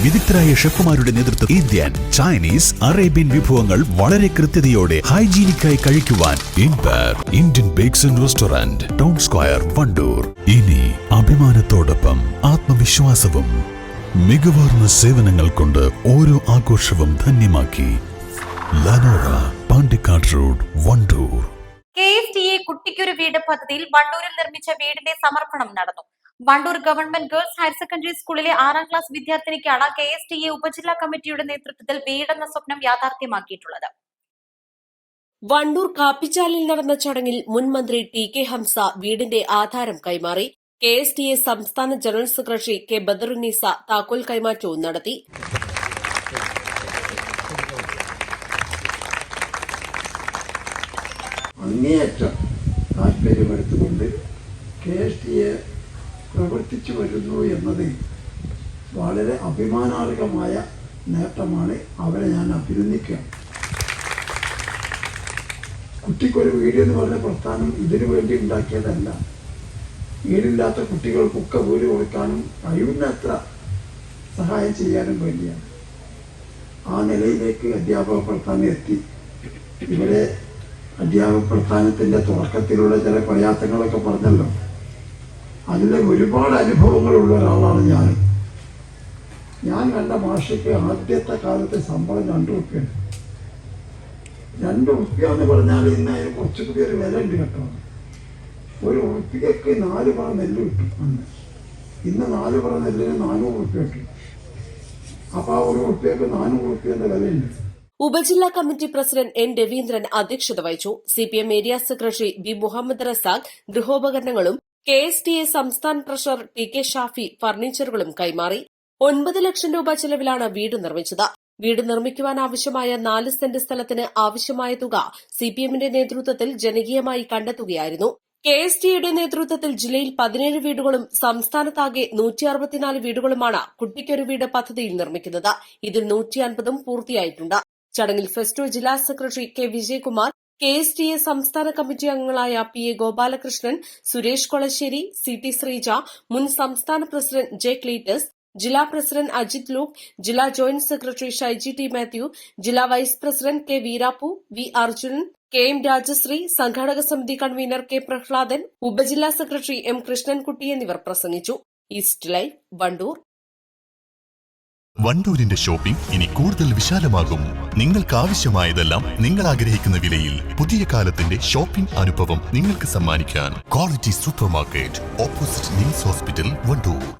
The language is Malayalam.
വിദഗ്ധരായ ഷെഫുമാരുടെ നേതൃത്വം ഇന്ത്യൻ, ചൈനീസ്, അറേബ്യൻ വിഭവങ്ങൾ വളരെ കൃത്യതയോടെ ഹൈജീനിക്കായി കഴിക്കുവാൻ Indian bakes and restaurant, town square, Wandoor. ഇനി അഭിമാനത്തോടൊപ്പം ആത്മവിശ്വാസവും. മികവാർന്ന സേവനങ്ങൾ കൊണ്ട് ഓരോ ആഘോഷവും ധന്യമാക്കി. ലനോറ, പാണ്ടിക്കാട് റോഡ്, വണ്ടൂർ. KSTA കുട്ടിക്കൊരു വീട് പദ്ധതിയിൽ വണ്ടൂരിൽ നിർമ്മിച്ച വീടിന്റെ സമർപ്പണം നടന്നു. Wandoor government girls higher secondary സ്കൂളിലെ 6ാം ക്ലാസ് വിദ്യാർത്ഥിനിക്കാണ് KSTA ഉപജില്ലാ കമ്മിറ്റിയുടെ നേതൃത്വത്തിൽ വീടെന്ന സ്വപ്നം യാഥാർത്ഥ്യമാക്കിയിട്ടുള്ളത്. വണ്ടൂർ കാപ്പിച്ചാലിൽ നടന്ന ചടങ്ങിൽ മുൻ മന്ത്രി TK ഹംസ വീടിന്റെ ആധാരം കൈമാറി. KSTA സംസ്ഥാന ജനറൽ സെക്രട്ടറി K ബദറുന്നീസ താക്കോൽ കൈമാറ്റവും നടത്തി. അങ്ങേയറ്റം താല്പര്യമെടുത്തുകൊണ്ട് KSTA പ്രവർത്തിച്ചു വരുന്നു എന്നത് വളരെ അഭിമാനാർഹമായ നേട്ടമാണ്. അവരെ ഞാൻ അഭിനന്ദിക്കുകയാണ്. കുട്ടിക്കൊരു വീട് എന്ന് പറഞ്ഞ പ്രസ്ഥാനം ഇതിനു വേണ്ടി ഉണ്ടാക്കിയതല്ല. വീടില്ലാത്ത കുട്ടികൾക്കൊക്കെ വീട് കൊടുക്കാനും കഴിയുന്നത്ര സഹായം ചെയ്യാനും വേണ്ടിയാണ്. ആ നിലയിലേക്ക് അധ്യാപക പ്രസ്ഥാനം എത്തി. ഇവിടെ അധ്യാപക പ്രസ്ഥാനത്തിൻ്റെ തുടക്കത്തിലുള്ള ചില പ്രയാസങ്ങളൊക്കെ പറഞ്ഞല്ലോ. അതിലെ ഒരുപാട് അനുഭവങ്ങളുള്ള ഒരാളാണ് ഞാൻ കണ്ട മാഷയ്ക്ക് ആദ്യത്തെ കാലത്തെ ശമ്പളം 2 റുപ്യാണ്. 2 റുപ്യ എന്ന് പറഞ്ഞാൽ ഇന്ന് അതിന് കുറച്ച് പുതിയൊരു വില ഉണ്ട് കേട്ടോ. 1 റുപ്യക്ക് 4 പറ നെല്ല് കിട്ടും. ഇന്ന് 4 പറ നെല്ലിന് 400 റുപ്യ കിട്ടും. അപ്പോൾ ആ 1 റുപ്യക്ക് 400 റുപ്യന്റെ വിലയുണ്ട്. ഉപജില്ലാ കമ്മിറ്റി പ്രസിഡന്റ് N രവീന്ദ്രൻ അധ്യക്ഷത വഹിച്ചു. CPM area secretary B Muhammad Razak ഗൃഹോപകരണങ്ങളും KSTA സംസ്ഥാന ട്രഷറർ TK ഷാഫി ഫർണിച്ചറുകളും കൈമാറി. 9 ലക്ഷം രൂപ ചെലവിലാണ് വീട് നിർമ്മിച്ചത്. വീട് നിർമ്മിക്കുവാൻ ആവശ്യമായ 4 സെന്റ് സ്ഥലത്തിന് ആവശ്യമായ തുക CPMന്റെ നേതൃത്വത്തിൽ ജനകീയമായി കണ്ടെത്തുകയായിരുന്നു. KSTയുടെ നേതൃത്വത്തിൽ ജില്ലയിൽ 17 വീടുകളും സംസ്ഥാനത്താകെ 164 വീടുകളുമാണ് കുട്ടിക്കൊരു വീട് പദ്ധതിയിൽ നിർമ്മിക്കുന്നത്. ഇതിൽ 150ഉം പൂർത്തിയായിട്ടുണ്ട്. ചടങ്ങിൽ ഫെസ്റ്റോ ജില്ലാ സെക്രട്ടറി K വിജയകുമാർ, KSTA സംസ്ഥാന കമ്മിറ്റി അംഗങ്ങളായ PA ഗോപാലകൃഷ്ണൻ, സുരേഷ് കൊളശ്ശേരി, CT ശ്രീജ, മുൻ സംസ്ഥാന പ്രസിഡന്റ് J ക്ലീറ്റസ്, ജില്ലാ പ്രസിഡന്റ് അജിത് ലൂക്ക്, ജില്ലാ joint secretary Shyji T Mathew, ജില്ലാ വൈസ് പ്രസിഡന്റ് K വീരാപ്പു, V അർജുനൻ, KM രാജശ്രീ, സംഘാടക സമിതി കൺവീനർ K പ്രഹ്ലാദൻ, ഉപജില്ലാ സെക്രട്ടറി M കൃഷ്ണൻകുട്ടി എന്നിവർ പ്രസംഗിച്ചു. East Live, Wandoor. വണ്ടൂരിന്റെ ഷോപ്പിംഗ് ഇനി കൂടുതൽ വിശാലമാകും. നിങ്ങൾക്ക് ആവശ്യമായതെല്ലാം നിങ്ങൾ ആഗ്രഹിക്കുന്ന വിലയിൽ പുതിയ കാലത്തിന്റെ ഷോപ്പിംഗ് അനുഭവം നിങ്ങൾക്ക് സമ്മാനിക്കാൻ Quality Super Market, opposite NIMS hospital, Wandoor.